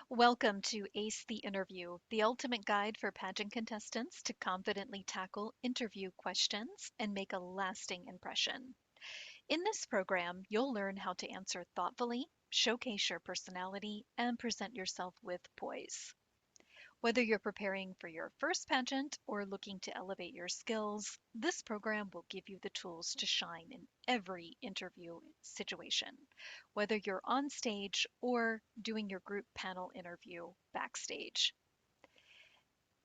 Welcome to Ace the Interview, the ultimate guide for pageant contestants to confidently tackle interview questions and make a lasting impression. In this program, you'll learn how to answer thoughtfully, showcase your personality, and present yourself with poise. Whether you're preparing for your first pageant or looking to elevate your skills, this program will give you the tools to shine in every interview situation, whether you're on stage or doing your group panel interview backstage.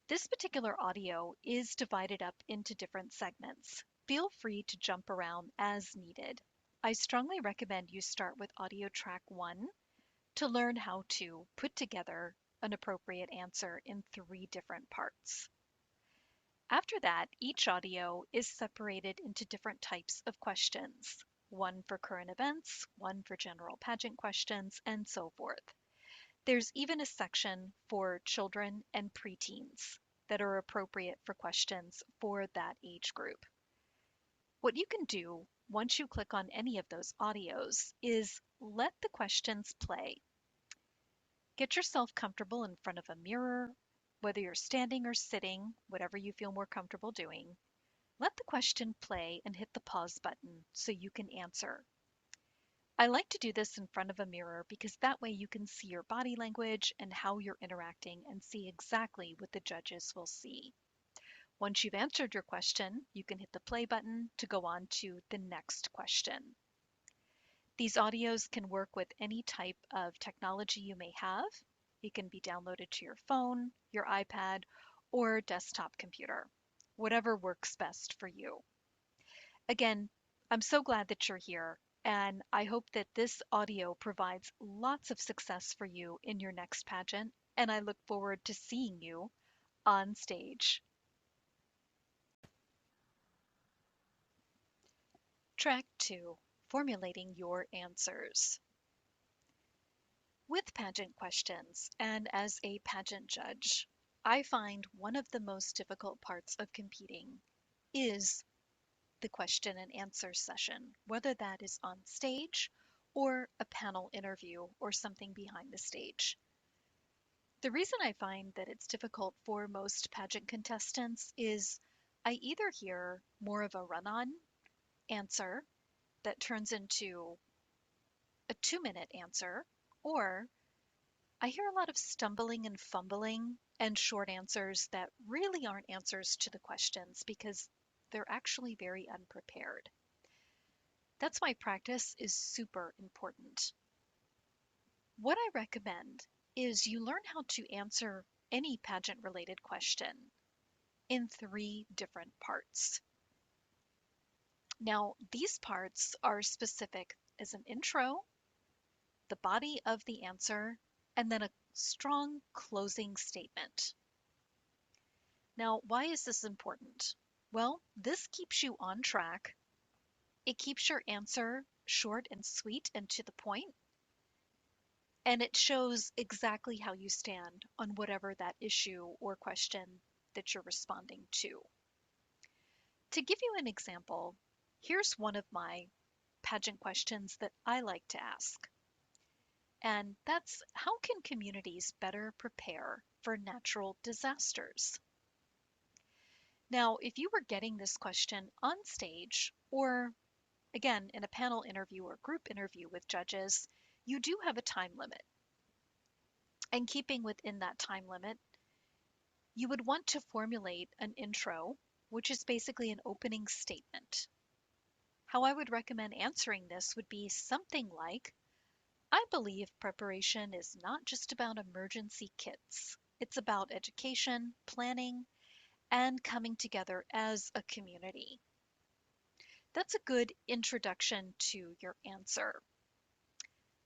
This particular audio is divided up into different segments. Feel free to jump around as needed. I strongly recommend you start with audio track 1 to learn how to put together an appropriate answer in 3 different parts. After that, each audio is separated into different types of questions, one for current events, one for general pageant questions, and so forth. There's even a section for children and preteens that are appropriate for questions for that age group. What you can do once you click on any of those audios is let the questions play. Get yourself comfortable in front of a mirror, whether you're standing or sitting, whatever you feel more comfortable doing. Let the question play and hit the pause button so you can answer. I like to do this in front of a mirror because that way you can see your body language and how you're interacting and see exactly what the judges will see. Once you've answered your question, you can hit the play button to go on to the next question. These audios can work with any type of technology you may have. It can be downloaded to your phone, your iPad, or desktop computer, whatever works best for you. Again, I'm so glad that you're here, and I hope that this audio provides lots of success for you in your next pageant, and I look forward to seeing you on stage. Track 2, Formulating Your Answers. With pageant questions, and as a pageant judge, I find one of the most difficult parts of competing is the question and answer session, whether that is on stage or a panel interview or something behind the stage. The reason I find that it's difficult for most pageant contestants is I either hear more of a run on answer that turns into a 2 minute answer, or I hear a lot of stumbling and fumbling and short answers that really aren't answers to the questions because they're actually very unprepared. That's why practice is super important. What I recommend is you learn how to answer any pageant related question in 3 different parts. Now, these parts are specific as an intro, the body of the answer, and then a strong closing statement. Now, why is this important? Well, this keeps you on track. It keeps your answer short and sweet and to the point, and it shows exactly how you stand on whatever that issue or question that you're responding to. To give you an example, here's one of my pageant questions that I like to ask. And that's how can communities better prepare for natural disasters? Now, if you were getting this question on stage or again in a panel interview or group interview with judges, you do have a time limit. And keeping within that time limit, you would want to formulate an intro, which is basically an opening statement. How I would recommend answering this would be something like, I believe preparation is not just about emergency kits. It's about education, planning, and coming together as a community. That's a good introduction to your answer.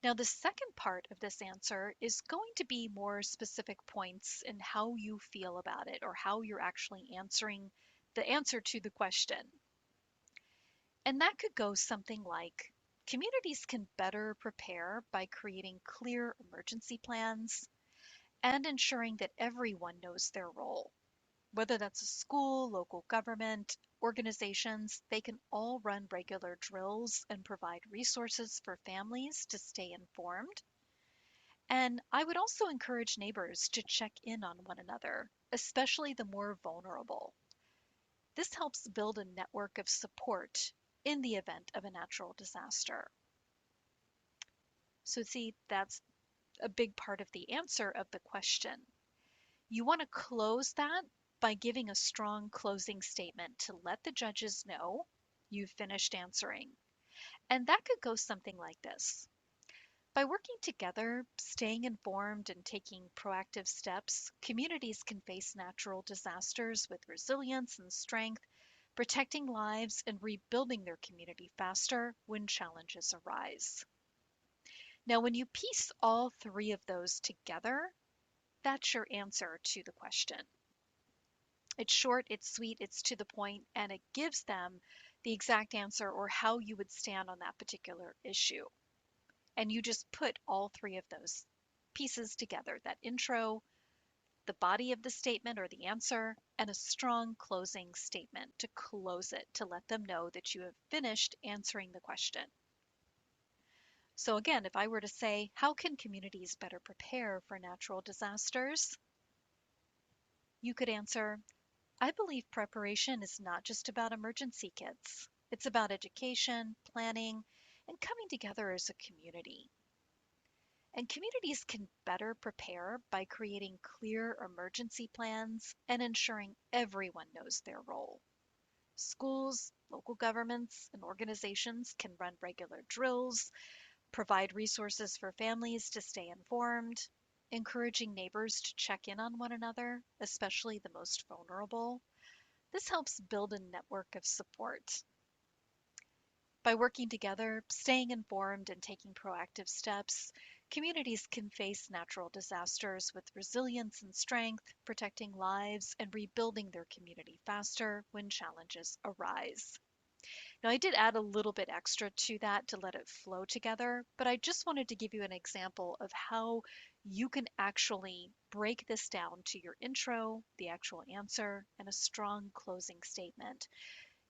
Now, the second part of this answer is going to be more specific points in how you feel about it or how you're actually answering the answer to the question. And that could go something like, communities can better prepare by creating clear emergency plans and ensuring that everyone knows their role. Whether that's a school, local government, organizations, they can all run regular drills and provide resources for families to stay informed. And I would also encourage neighbors to check in on one another, especially the more vulnerable. This helps build a network of support in the event of a natural disaster. So, see, that's a big part of the answer of the question. You want to close that by giving a strong closing statement to let the judges know you've finished answering. And that could go something like this. By working together, staying informed, and taking proactive steps, communities can face natural disasters with resilience and strength, protecting lives and rebuilding their community faster when challenges arise. Now, when you piece all three of those together, that's your answer to the question. It's short, it's sweet, it's to the point, and it gives them the exact answer or how you would stand on that particular issue. And you just put all three of those pieces together, that intro, the body of the statement or the answer, and a strong closing statement to close it, to let them know that you have finished answering the question. So, again, if I were to say, how can communities better prepare for natural disasters? You could answer, I believe preparation is not just about emergency kits. It's about education, planning, and coming together as a community. And communities can better prepare by creating clear emergency plans and ensuring everyone knows their role. Schools, local governments, and organizations can run regular drills, provide resources for families to stay informed, encouraging neighbors to check in on one another, especially the most vulnerable. This helps build a network of support. By working together, staying informed, and taking proactive steps, communities can face natural disasters with resilience and strength, protecting lives and rebuilding their community faster when challenges arise. Now, I did add a little bit extra to that to let it flow together, but I just wanted to give you an example of how you can actually break this down to your intro, the actual answer, and a strong closing statement.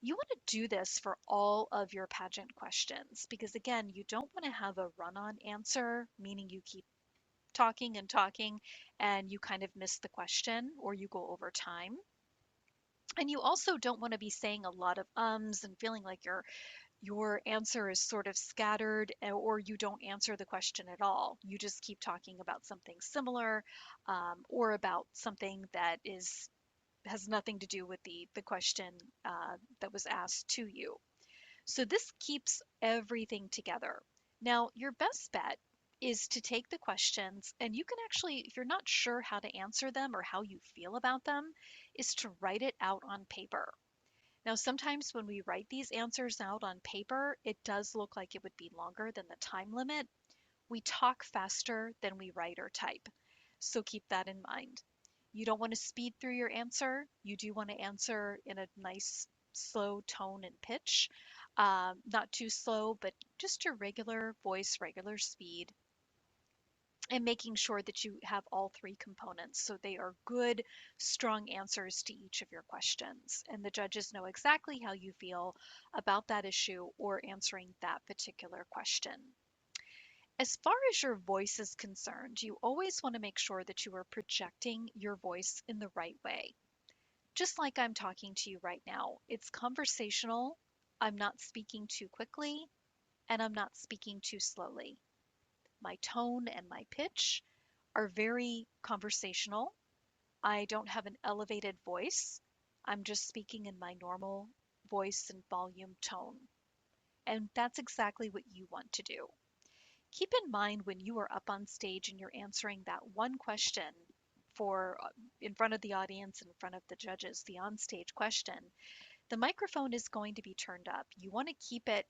You want to do this for all of your pageant questions because, again, you don't want to have a run on answer, meaning you keep talking and talking and you kind of miss the question or you go over time. And you also don't want to be saying a lot of ums and feeling like your answer is sort of scattered or you don't answer the question at all. You just keep talking about something similar or about something that is has nothing to do with the question that was asked to you. So this keeps everything together. Now, your best bet is to take the questions and you can actually, if you're not sure how to answer them or how you feel about them, is to write it out on paper. Now, sometimes when we write these answers out on paper, it does look like it would be longer than the time limit. We talk faster than we write or type. So keep that in mind. You don't want to speed through your answer. You do want to answer in a nice, slow tone and pitch. Not too slow, but just your regular voice, regular speed, and making sure that you have all three components so they are good, strong answers to each of your questions. And the judges know exactly how you feel about that issue or answering that particular question. As far as your voice is concerned, you always want to make sure that you are projecting your voice in the right way. Just like I'm talking to you right now, it's conversational. I'm not speaking too quickly and I'm not speaking too slowly. My tone and my pitch are very conversational. I don't have an elevated voice. I'm just speaking in my normal voice and volume tone. And that's exactly what you want to do. Keep in mind when you are up on stage and you're answering that one question for in front of the audience, in front of the judges, the on-stage question, the microphone is going to be turned up. You want to keep it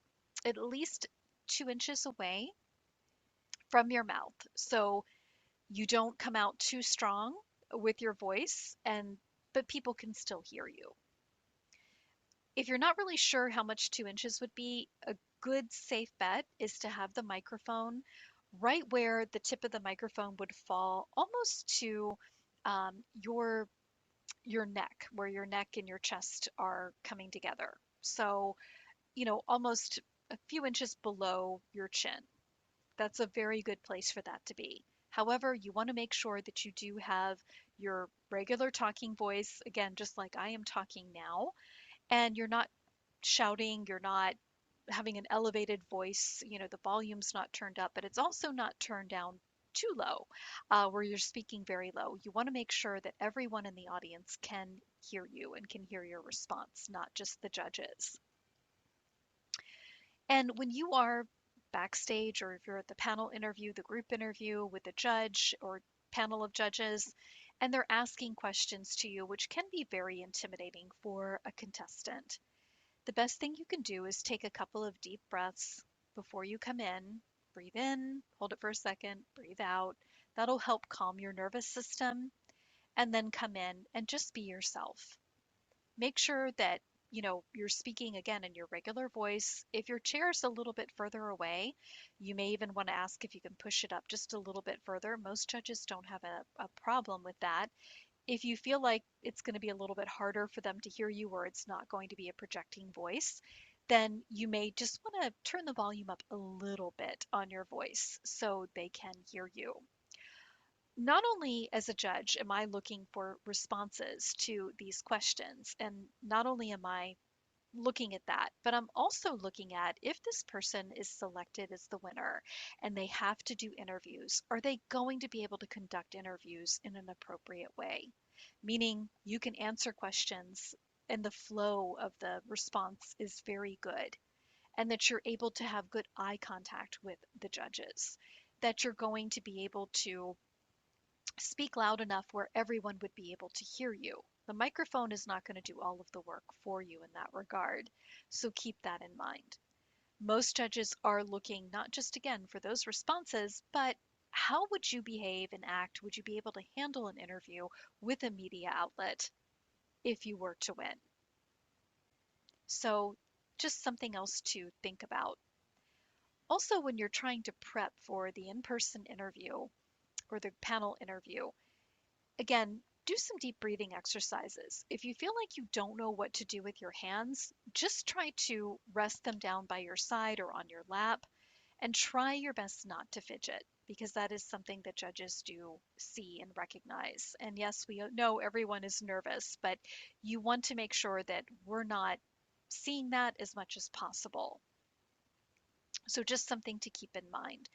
at least 2 inches away from your mouth. So you don't come out too strong with your voice and but people can still hear you. If you're not really sure how much 2 inches would be, a good safe bet is to have the microphone right where the tip of the microphone would fall almost to your neck, where your neck and your chest are coming together. So, almost a few inches below your chin. That's a very good place for that to be. However, you want to make sure that you do have your regular talking voice, again, just like I am talking now, and you're not shouting, you're not having an elevated voice, the volume's not turned up, but it's also not turned down too low, where you're speaking very low. You want to make sure that everyone in the audience can hear you and can hear your response, not just the judges. And when you are backstage, or if you're at the panel interview, the group interview with a judge or panel of judges, and they're asking questions to you, which can be very intimidating for a contestant, the best thing you can do is take a couple of deep breaths before you come in. Breathe in, hold it for a second, breathe out. That'll help calm your nervous system, and then come in and just be yourself. Make sure that you're speaking again in your regular voice. If your chair is a little bit further away, you may even want to ask if you can push it up just a little bit further. Most judges don't have a problem with that. If you feel like it's going to be a little bit harder for them to hear you, or it's not going to be a projecting voice, then you may just want to turn the volume up a little bit on your voice so they can hear you. Not only as a judge am I looking for responses to these questions, and not only am I looking at that, but I'm also looking at if this person is selected as the winner and they have to do interviews, are they going to be able to conduct interviews in an appropriate way? Meaning you can answer questions and the flow of the response is very good, and that you're able to have good eye contact with the judges, that you're going to be able to speak loud enough where everyone would be able to hear you. The microphone is not going to do all of the work for you in that regard, so keep that in mind. Most judges are looking not just again for those responses, but how would you behave and act? Would you be able to handle an interview with a media outlet if you were to win? So, just something else to think about. Also, when you're trying to prep for the in person interview or the panel interview, again, do some deep breathing exercises. If you feel like you don't know what to do with your hands, just try to rest them down by your side or on your lap, and try your best not to fidget, because that is something that judges do see and recognize. And yes, we know everyone is nervous, but you want to make sure that we're not seeing that as much as possible. So just something to keep in mind.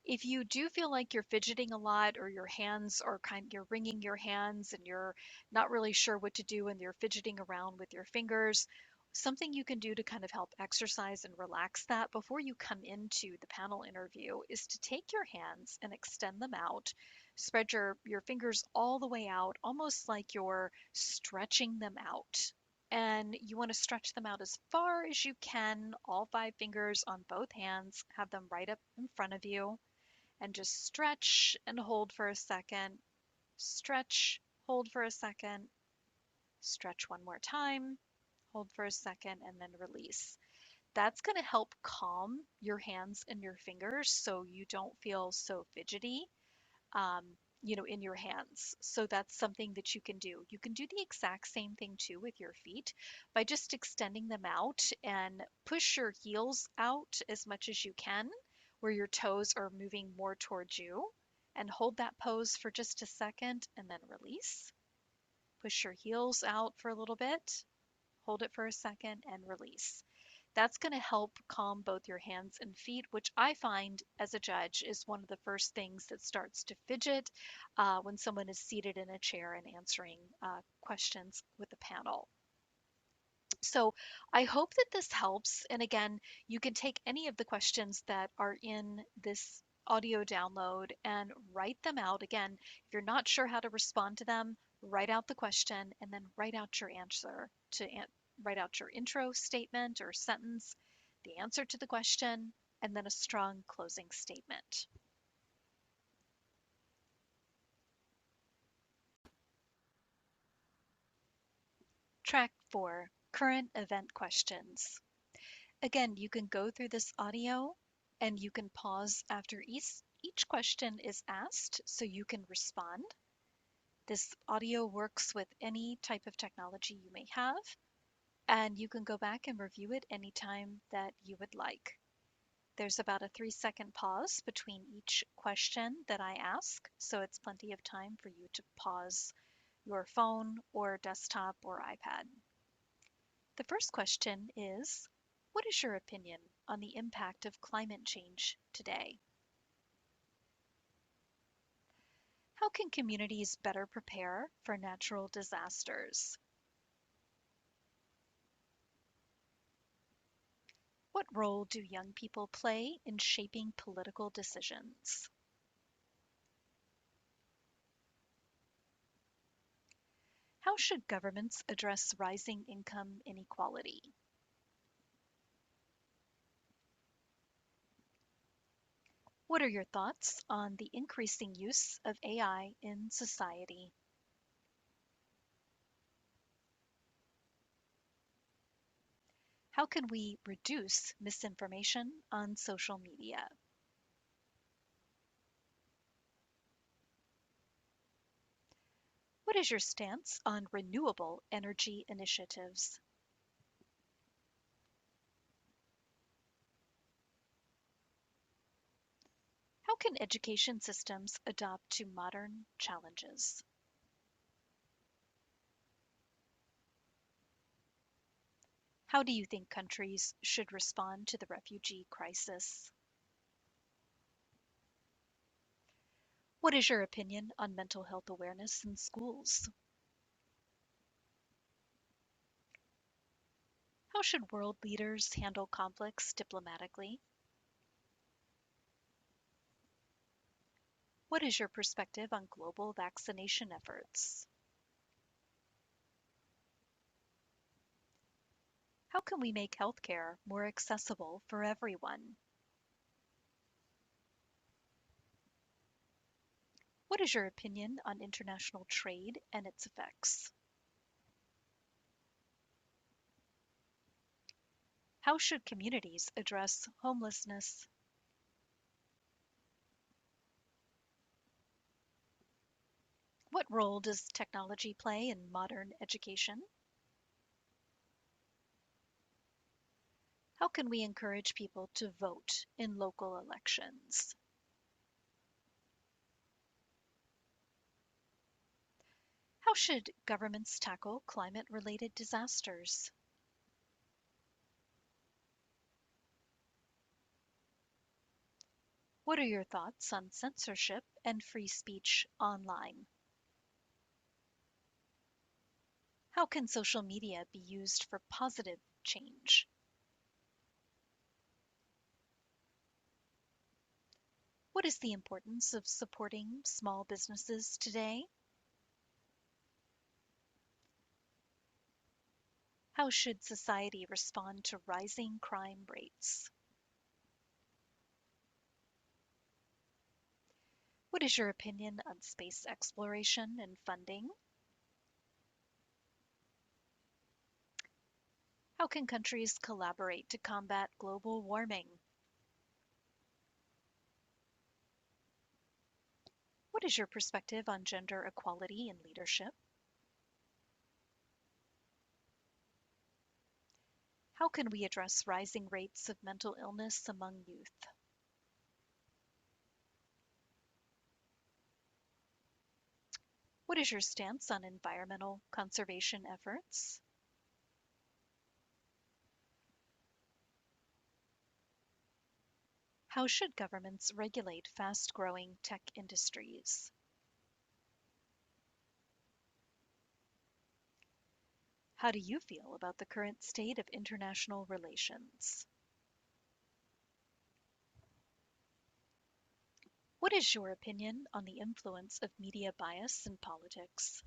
If you do feel like you're fidgeting a lot, or your hands are you're wringing your hands and you're not really sure what to do and you're fidgeting around with your fingers, something you can do to kind of help exercise and relax that before you come into the panel interview is to take your hands and extend them out. Spread your fingers all the way out, almost like you're stretching them out. And you want to stretch them out as far as you can, all 5 fingers on both hands, have them right up in front of you, and just stretch and hold for a second, stretch, hold for a second, stretch one more time, hold for a second, and then release. That's going to help calm your hands and your fingers so you don't feel so fidgety, um, in your hands. So that's something that you can do. You can do the exact same thing too with your feet by just extending them out, and push your heels out as much as you can, where your toes are moving more towards you. And hold that pose for just a second and then release. Push your heels out for a little bit, hold it for a second, and release. That's going to help calm both your hands and feet, which I find as a judge is one of the first things that starts to fidget when someone is seated in a chair and answering questions with the panel. So I hope that this helps. And again, you can take any of the questions that are in this audio download and write them out. Again, if you're not sure how to respond to them, write out the question and then write out your answer write out your intro statement or sentence, the answer to the question, and then a strong closing statement. Track 4, current event questions. Again, you can go through this audio and you can pause after each question is asked so you can respond. This audio works with any type of technology you may have, and you can go back and review it anytime that you would like. There's about a 3-second pause between each question that I ask, so it's plenty of time for you to pause your phone or desktop or iPad. The first question is, what is your opinion on the impact of climate change today? How can communities better prepare for natural disasters? What role do young people play in shaping political decisions? How should governments address rising income inequality? What are your thoughts on the increasing use of AI in society? How can we reduce misinformation on social media? What is your stance on renewable energy initiatives? How can education systems adapt to modern challenges? How do you think countries should respond to the refugee crisis? What is your opinion on mental health awareness in schools? How should world leaders handle conflicts diplomatically? What is your perspective on global vaccination efforts? How can we make healthcare more accessible for everyone? What is your opinion on international trade and its effects? How should communities address homelessness? What role does technology play in modern education? How can we encourage people to vote in local elections? How should governments tackle climate-related disasters? What are your thoughts on censorship and free speech online? How can social media be used for positive change? What is the importance of supporting small businesses today? How should society respond to rising crime rates? What is your opinion on space exploration and funding? How can countries collaborate to combat global warming? What is your perspective on gender equality in leadership? How can we address rising rates of mental illness among youth? What is your stance on environmental conservation efforts? How should governments regulate fast-growing tech industries? How do you feel about the current state of international relations? What is your opinion on the influence of media bias in politics?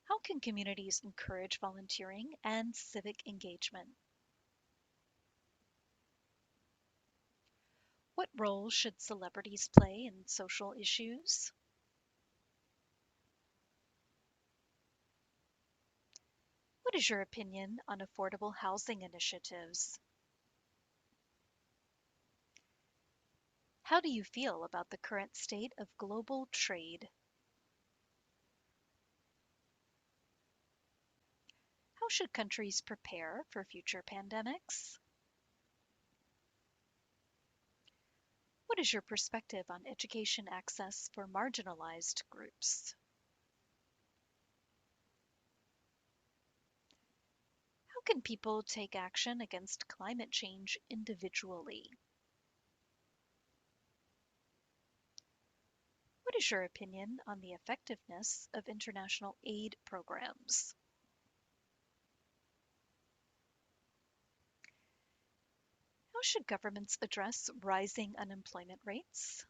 How can communities encourage volunteering and civic engagement? What role should celebrities play in social issues? What is your opinion on affordable housing initiatives? How do you feel about the current state of global trade? How should countries prepare for future pandemics? What is your perspective on education access for marginalized groups? How can people take action against climate change individually? What is your opinion on the effectiveness of international aid programs? How should governments address rising unemployment rates?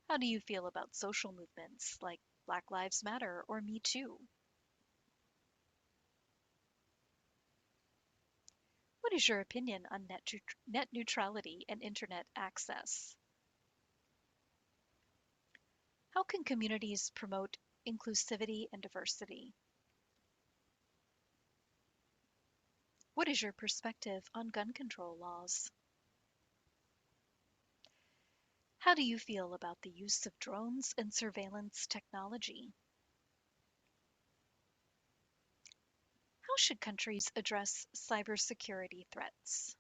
How do you feel about social movements like Black Lives Matter or Me Too? What is your opinion on net neutrality and internet access? How can communities promote inclusivity and diversity? What is your perspective on gun control laws? How do you feel about the use of drones and surveillance technology? How should countries address cybersecurity threats?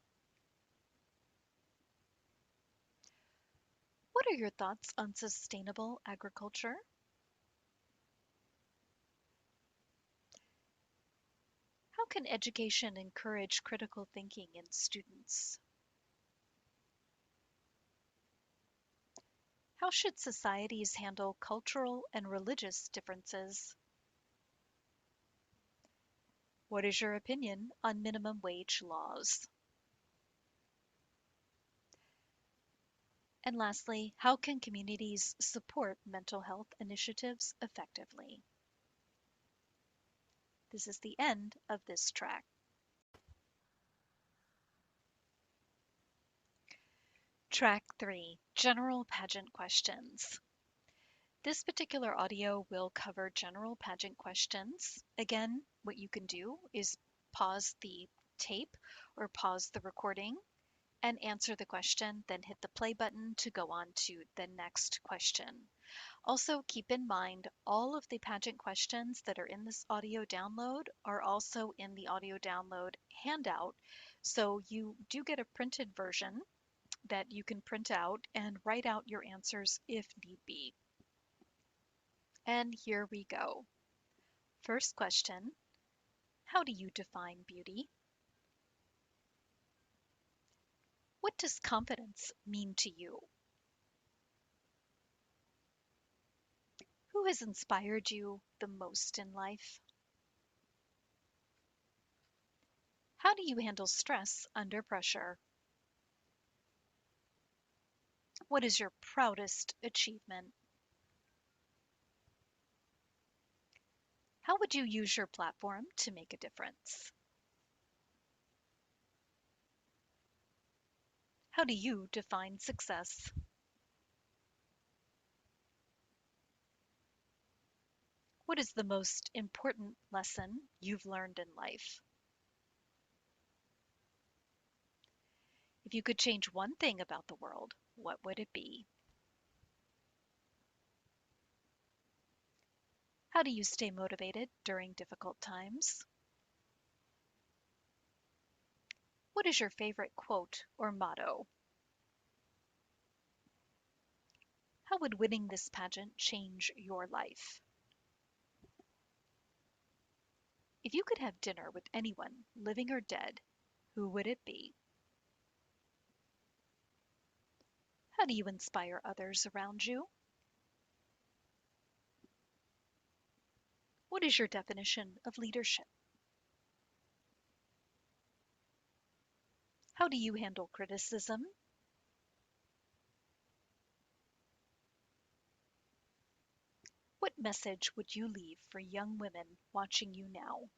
What are your thoughts on sustainable agriculture? How can education encourage critical thinking in students? How should societies handle cultural and religious differences? What is your opinion on minimum wage laws? And lastly, how can communities support mental health initiatives effectively? This is the end of this track. Track 3, General Pageant Questions. This particular audio will cover general pageant questions. Again, what you can do is pause the tape or pause the recording and answer the question, then hit the play button to go on to the next question. Also, keep in mind all of the pageant questions that are in this audio download are also in the audio download handout. So you do get a printed version that you can print out and write out your answers if need be. And here we go. First question, how do you define beauty? What does confidence mean to you? Who has inspired you the most in life? How do you handle stress under pressure? What is your proudest achievement? How would you use your platform to make a difference? How do you define success? What is the most important lesson you've learned in life? If you could change one thing about the world, what would it be? How do you stay motivated during difficult times? What is your favorite quote or motto? How would winning this pageant change your life? If you could have dinner with anyone, living or dead, who would it be? How do you inspire others around you? What is your definition of leadership? How do you handle criticism? What message would you leave for young women watching you now?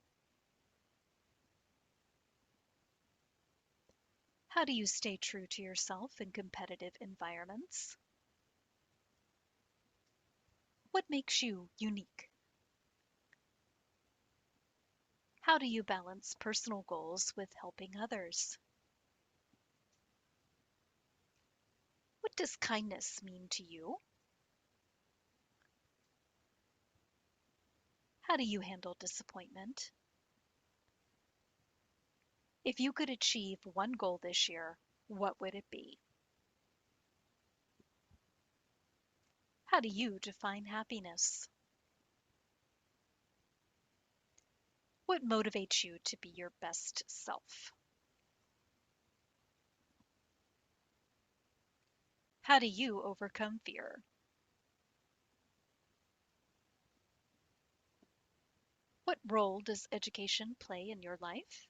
How do you stay true to yourself in competitive environments? What makes you unique? How do you balance personal goals with helping others? What does kindness mean to you? How do you handle disappointment? If you could achieve one goal this year, what would it be? How do you define happiness? What motivates you to be your best self? How do you overcome fear? What role does education play in your life?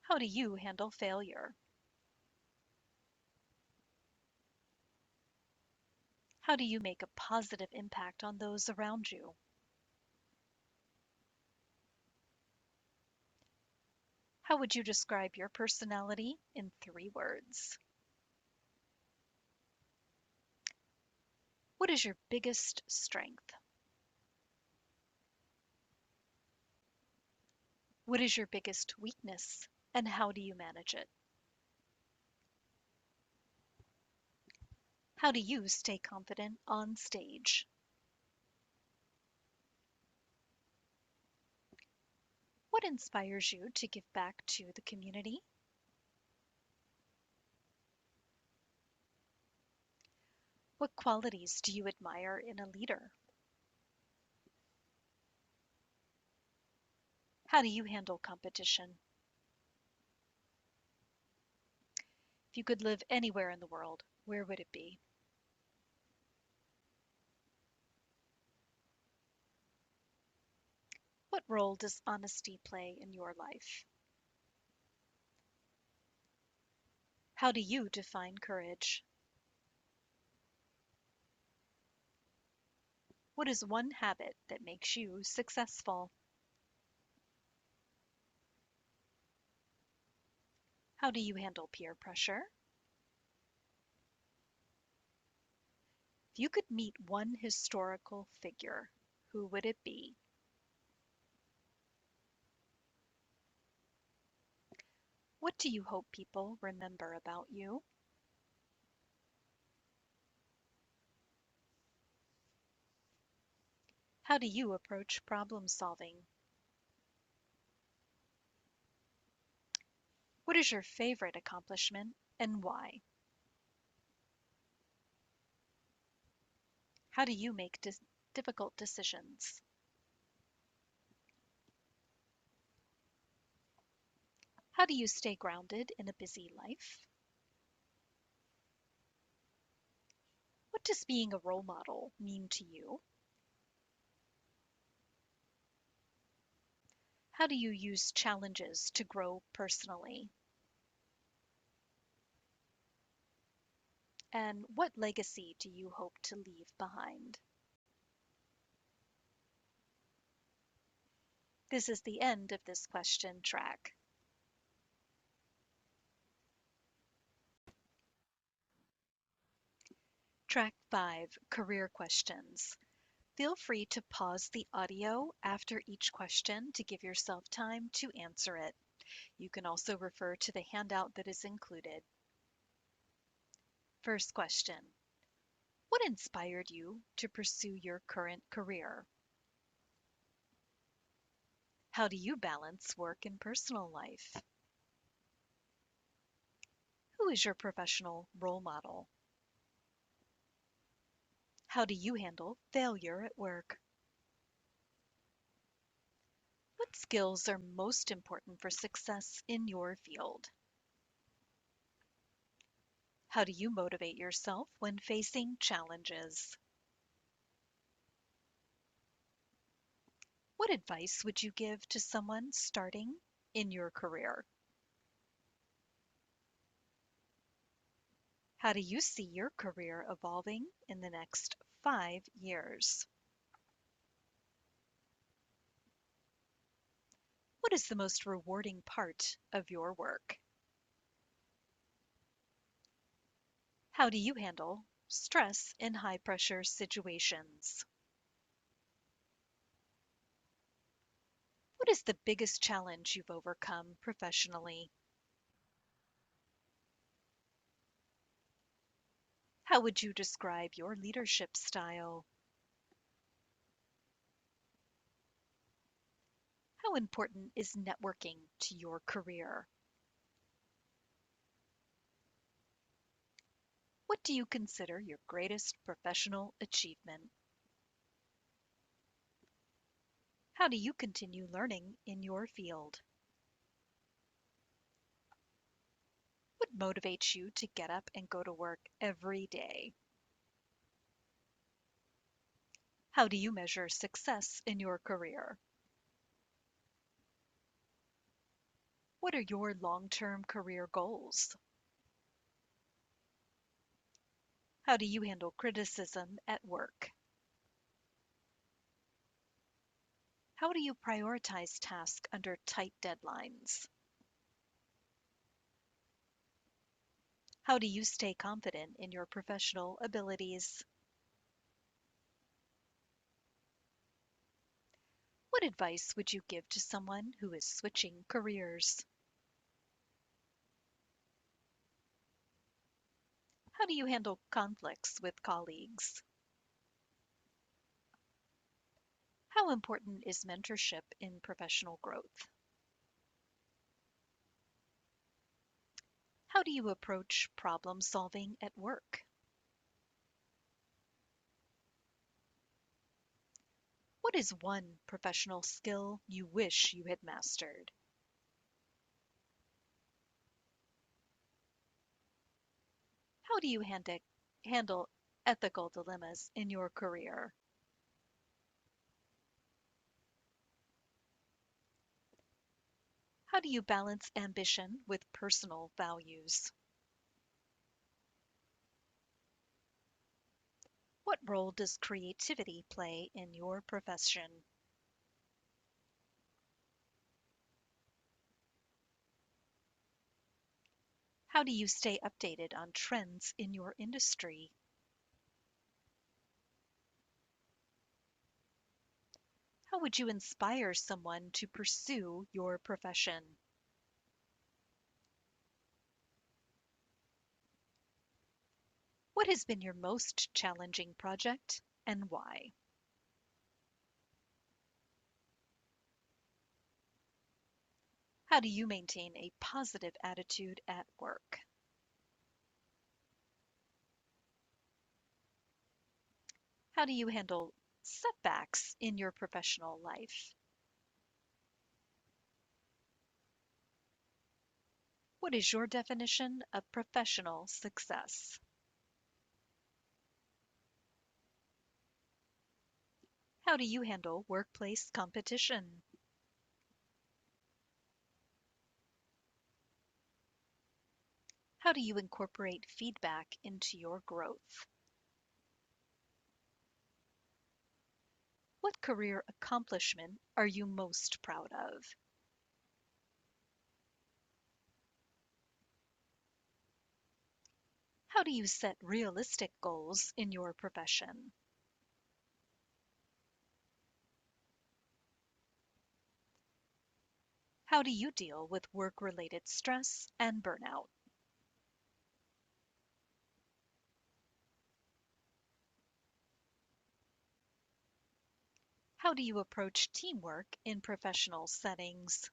How do you handle failure? How do you make a positive impact on those around you? How would you describe your personality in 3 words? What is your biggest strength? What is your biggest weakness, and how do you manage it? How do you stay confident on stage? What inspires you to give back to the community? What qualities do you admire in a leader? How do you handle competition? If you could live anywhere in the world, where would it be? What role does honesty play in your life? How do you define courage? What is one habit that makes you successful? How do you handle peer pressure? If you could meet one historical figure, who would it be? What do you hope people remember about you? How do you approach problem solving? What is your favorite accomplishment and why? How do you make difficult decisions? How do you stay grounded in a busy life? What does being a role model mean to you? How do you use challenges to grow personally? And what legacy do you hope to leave behind? This is the end of this question track. Track 5, Career Questions. Feel free to pause the audio after each question to give yourself time to answer it. You can also refer to the handout that is included. First question. What inspired you to pursue your current career? How do you balance work and personal life? Who is your professional role model? How do you handle failure at work? What skills are most important for success in your field? How do you motivate yourself when facing challenges? What advice would you give to someone starting in your career? How do you see your career evolving in the next 5 years? What is the most rewarding part of your work? How do you handle stress in high pressure situations? What is the biggest challenge you've overcome professionally? How would you describe your leadership style? How important is networking to your career? What do you consider your greatest professional achievement? How do you continue learning in your field? What motivates you to get up and go to work every day? How do you measure success in your career? What are your long-term career goals? How do you handle criticism at work? How do you prioritize tasks under tight deadlines? How do you stay confident in your professional abilities? What advice would you give to someone who is switching careers? How do you handle conflicts with colleagues? How important is mentorship in professional growth? How do you approach problem solving at work? What is one professional skill you wish you had mastered? How do you handle ethical dilemmas in your career? How do you balance ambition with personal values? What role does creativity play in your profession? How do you stay updated on trends in your industry? How would you inspire someone to pursue your profession? What has been your most challenging project and why? How do you maintain a positive attitude at work? How do you handle setbacks in your professional life? What is your definition of professional success? How do you handle workplace competition? How do you incorporate feedback into your growth? What career accomplishment are you most proud of? How do you set realistic goals in your profession? How do you deal with work-related stress and burnout? How do you approach teamwork in professional settings?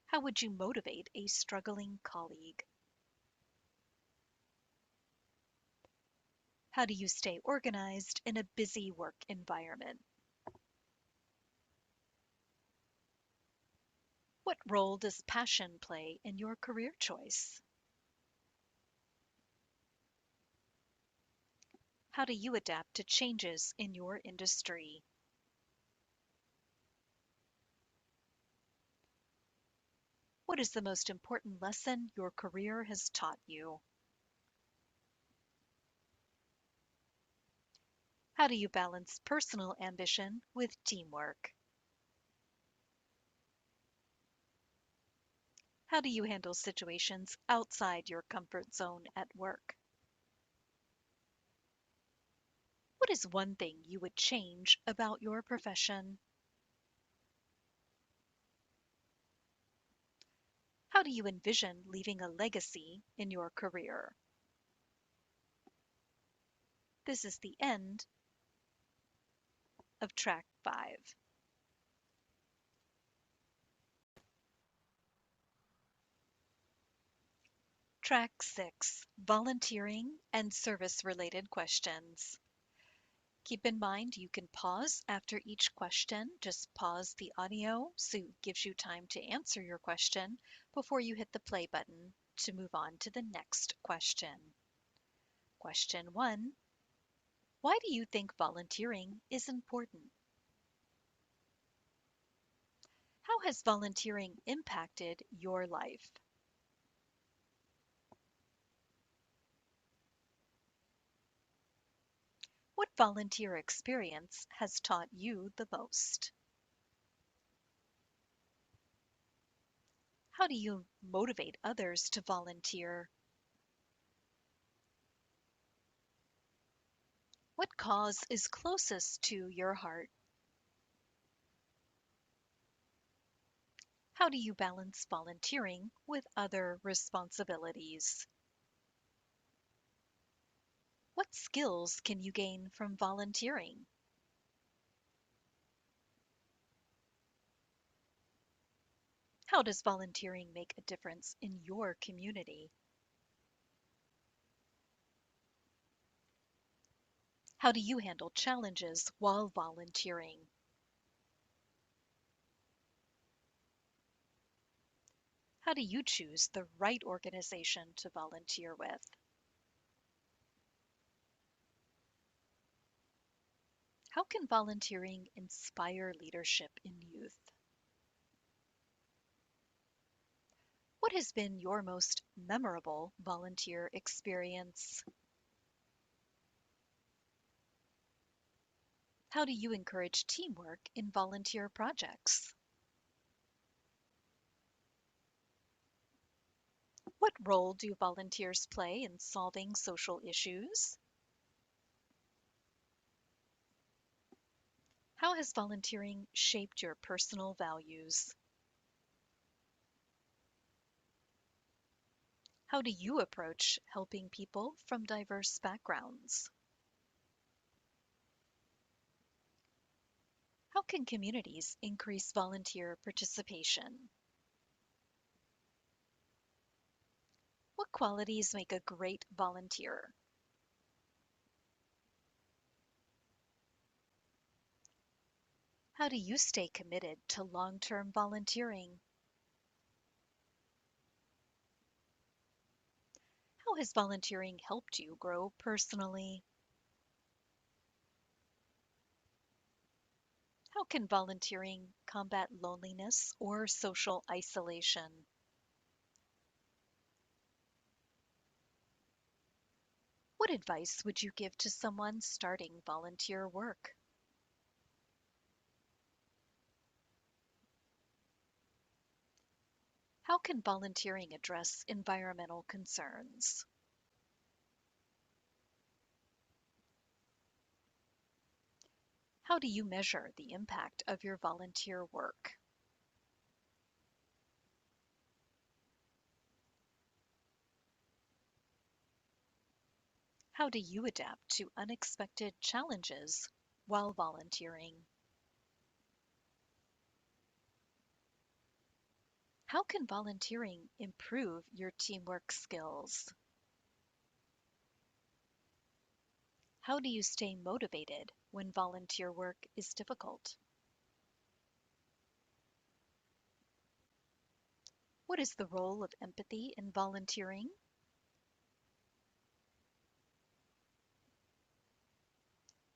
How would you motivate a struggling colleague? How do you stay organized in a busy work environment? What role does passion play in your career choice? How do you adapt to changes in your industry? What is the most important lesson your career has taught you? How do you balance personal ambition with teamwork? How do you handle situations outside your comfort zone at work? What is one thing you would change about your profession? How do you envision leaving a legacy in your career? This is the end of Track 5. Track 6, Volunteering and Service-Related Questions. Keep in mind you can pause after each question. Just pause the audio so it gives you time to answer your question before you hit the play button to move on to the next question. Question 1. Why do you think volunteering is important? How has volunteering impacted your life? What volunteer experience has taught you the most? How do you motivate others to volunteer? What cause is closest to your heart? How do you balance volunteering with other responsibilities? What skills can you gain from volunteering? How does volunteering make a difference in your community? How do you handle challenges while volunteering? How do you choose the right organization to volunteer with? How can volunteering inspire leadership in youth? What has been your most memorable volunteer experience? How do you encourage teamwork in volunteer projects? What role do volunteers play in solving social issues? How has volunteering shaped your personal values? How do you approach helping people from diverse backgrounds? How can communities increase volunteer participation? What qualities make a great volunteer? How do you stay committed to long-term volunteering? How has volunteering helped you grow personally? How can volunteering combat loneliness or social isolation? What advice would you give to someone starting volunteer work? How can volunteering address environmental concerns? How do you measure the impact of your volunteer work? How do you adapt to unexpected challenges while volunteering? How can volunteering improve your teamwork skills? How do you stay motivated when volunteer work is difficult? What is the role of empathy in volunteering?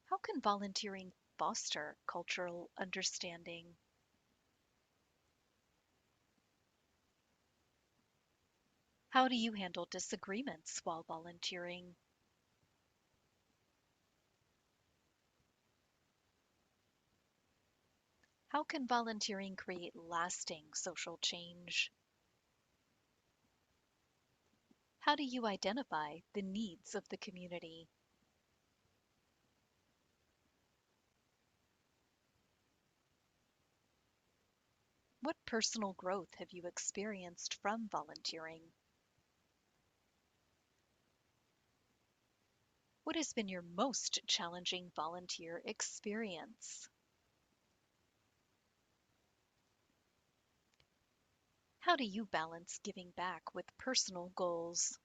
How can volunteering foster cultural understanding? How do you handle disagreements while volunteering? How can volunteering create lasting social change? How do you identify the needs of the community? What personal growth have you experienced from volunteering? What has been your most challenging volunteer experience? How do you balance giving back with personal goals?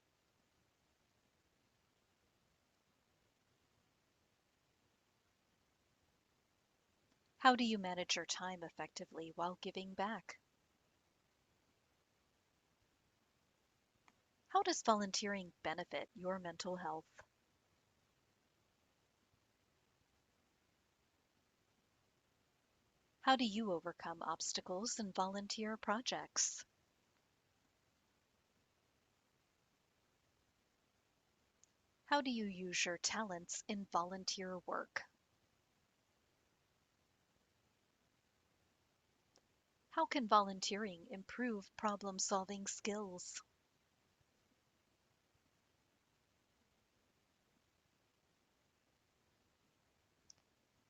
How do you manage your time effectively while giving back? How does volunteering benefit your mental health? How do you overcome obstacles in volunteer projects? How do you use your talents in volunteer work? How can volunteering improve problem-solving skills?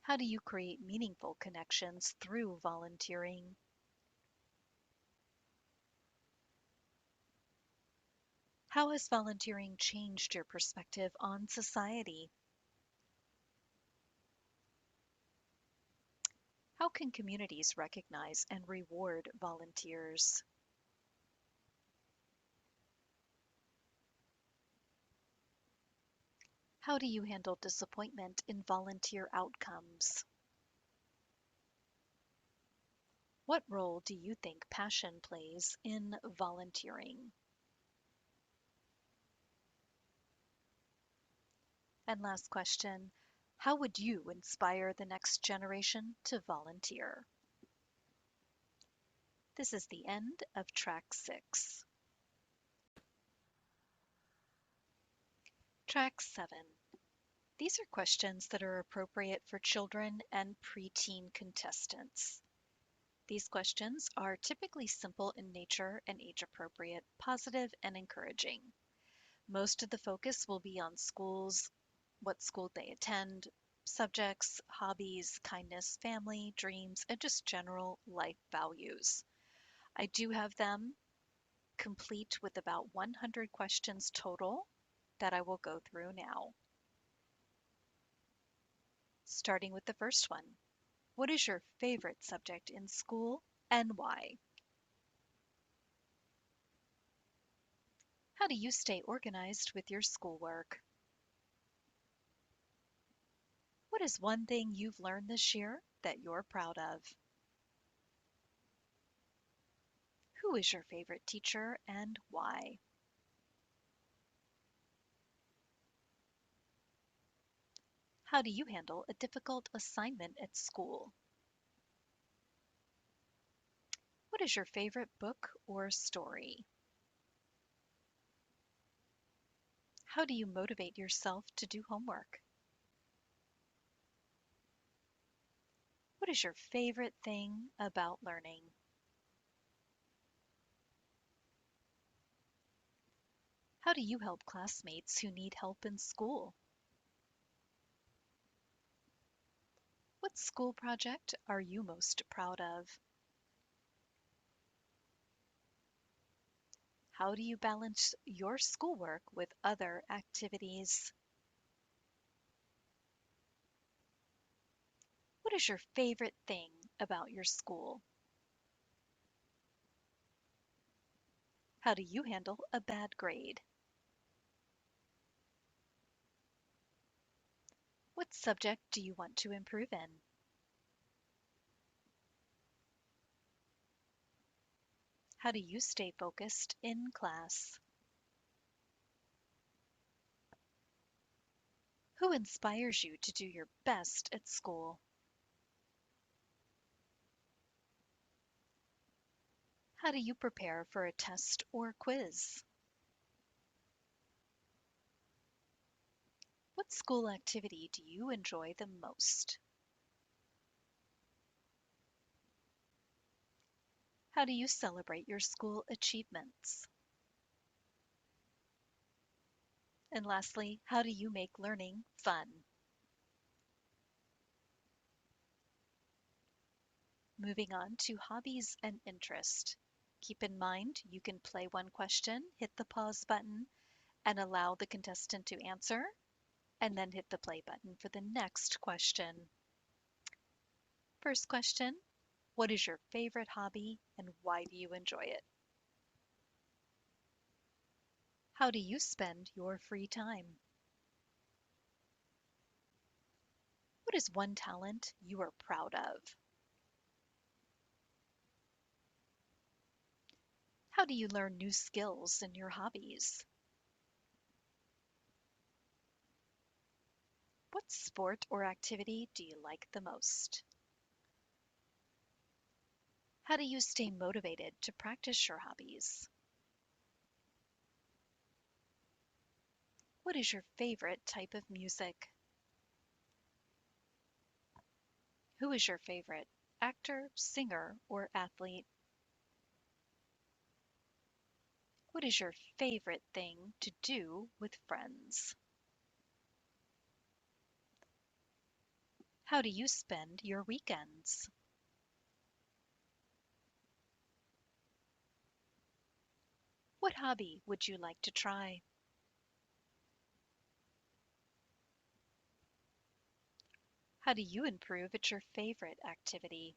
How do you create meaningful connections through volunteering? How has volunteering changed your perspective on society? How can communities recognize and reward volunteers? How do you handle disappointment in volunteer outcomes? What role do you think passion plays in volunteering? And last question, how would you inspire the next generation to volunteer? This is the end of track 6. Track 7. These are questions that are appropriate for children and preteen contestants. These questions are typically simple in nature and age appropriate, positive, and encouraging. Most of the focus will be on schools, what school they attend, subjects, hobbies, kindness, family, dreams, and just general life values. I do have them complete with about 100 questions total that I will go through now. Starting with the first one. What is your favorite subject in school and why? How do you stay organized with your schoolwork? What is one thing you've learned this year that you're proud of? Who is your favorite teacher and why? How do you handle a difficult assignment at school? What is your favorite book or story? How do you motivate yourself to do homework? What is your favorite thing about learning? How do you help classmates who need help in school? What school project are you most proud of? How do you balance your schoolwork with other activities? What is your favorite thing about your school? How do you handle a bad grade? What subject do you want to improve in? How do you stay focused in class? Who inspires you to do your best at school? How do you prepare for a test or quiz? What school activity do you enjoy the most? How do you celebrate your school achievements? And lastly, how do you make learning fun? Moving on to hobbies and interest. Keep in mind you can play one question, hit the pause button, and allow the contestant to answer, and then hit the play button for the next question. First question, what is your favorite hobby and why do you enjoy it? How do you spend your free time? What is one talent you are proud of? How do you learn new skills in your hobbies? What sport or activity do you like the most? How do you stay motivated to practice your hobbies? What is your favorite type of music? Who is your favorite actor, singer, or athlete? What is your favorite thing to do with friends? How do you spend your weekends? What hobby would you like to try? How do you improve at your favorite activity?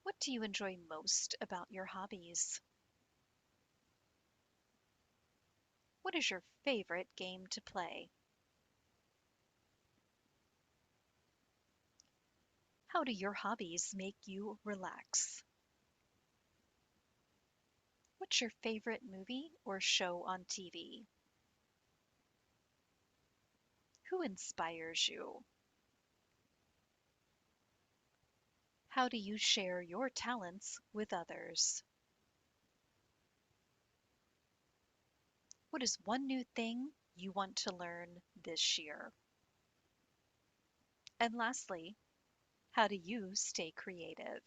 What do you enjoy most about your hobbies? What is your favorite game to play? How do your hobbies make you relax? What's your favorite movie or show on TV? Who inspires you? How do you share your talents with others? What is one new thing you want to learn this year? And lastly, how do you stay creative?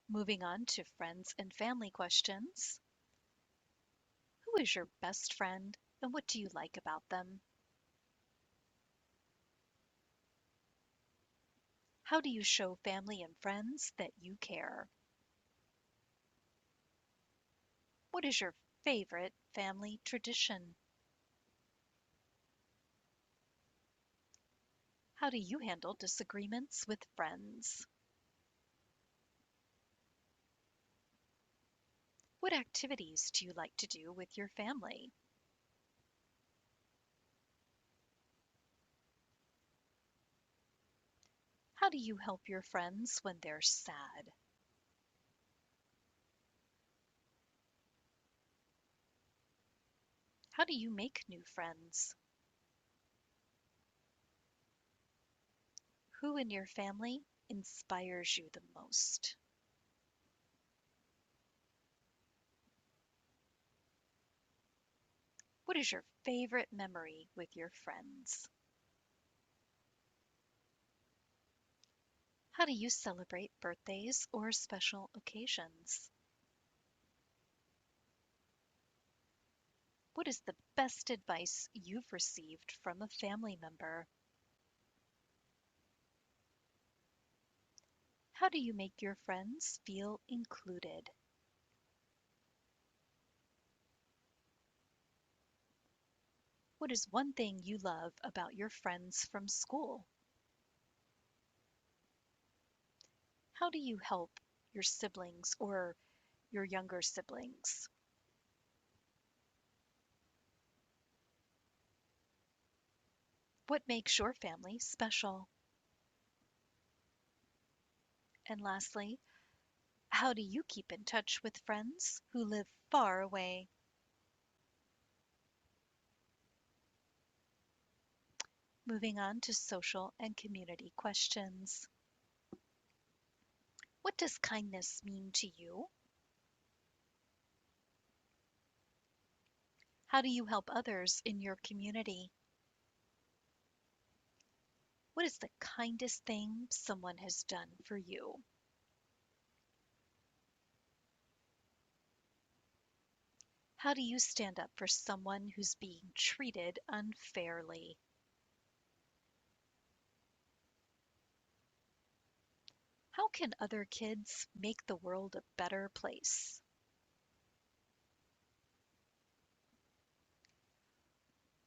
Moving on to friends and family questions. Who is your best friend and what do you like about them? How do you show family and friends that you care? What is your favorite family tradition? How do you handle disagreements with friends? What activities do you like to do with your family? How do you help your friends when they're sad? How do you make new friends? Who in your family inspires you the most? What is your favorite memory with your friends? How do you celebrate birthdays or special occasions? What is the best advice you've received from a family member? How do you make your friends feel included? What is one thing you love about your friends from school? How do you help your siblings or your younger siblings? What makes your family special? And lastly, how do you keep in touch with friends who live far away? Moving on to social and community questions. What does kindness mean to you? How do you help others in your community? What is the kindest thing someone has done for you? How do you stand up for someone who's being treated unfairly? How can other kids make the world a better place?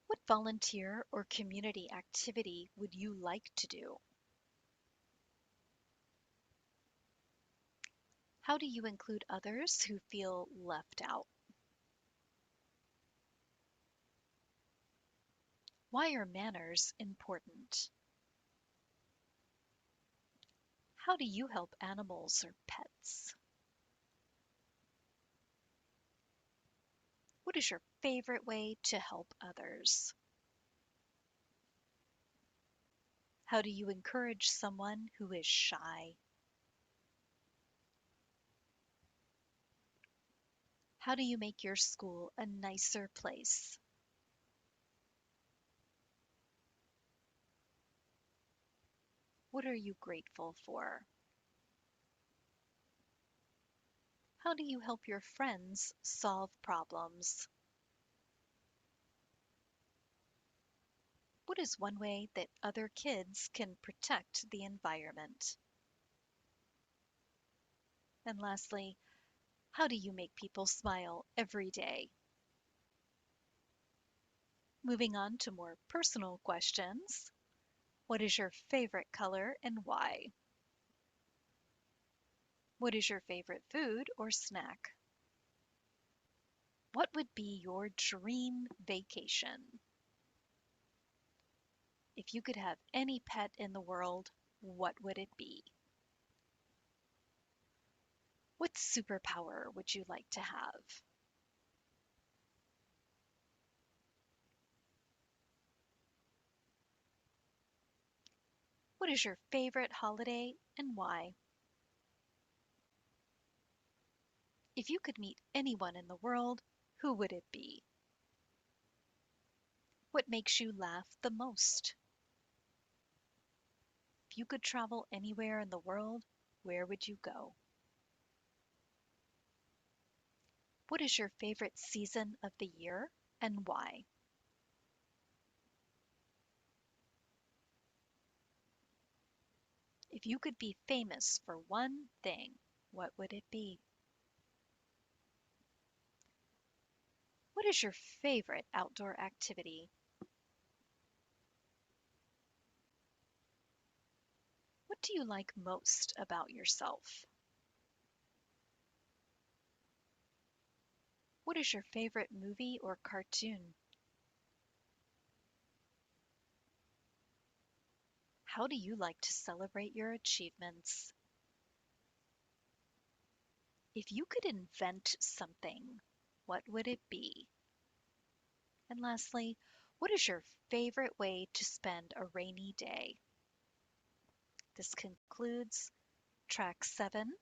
What volunteer or community activity would you like to do? How do you include others who feel left out? Why are manners important? How do you help animals or pets? What is your favorite way to help others? How do you encourage someone who is shy? How do you make your school a nicer place? What are you grateful for? How do you help your friends solve problems? What is one way that other kids can protect the environment? And lastly, how do you make people smile every day? Moving on to more personal questions. What is your favorite color and why? What is your favorite food or snack? What would be your dream vacation? If you could have any pet in the world, what would it be? What superpower would you like to have? What is your favorite holiday and why? If you could meet anyone in the world, who would it be? What makes you laugh the most? If you could travel anywhere in the world, where would you go? What is your favorite season of the year and why? If you could be famous for one thing, what would it be? What is your favorite outdoor activity? What do you like most about yourself? What is your favorite movie or cartoon? How do you like to celebrate your achievements? If you could invent something, what would it be? And lastly, what is your favorite way to spend a rainy day? This concludes track 7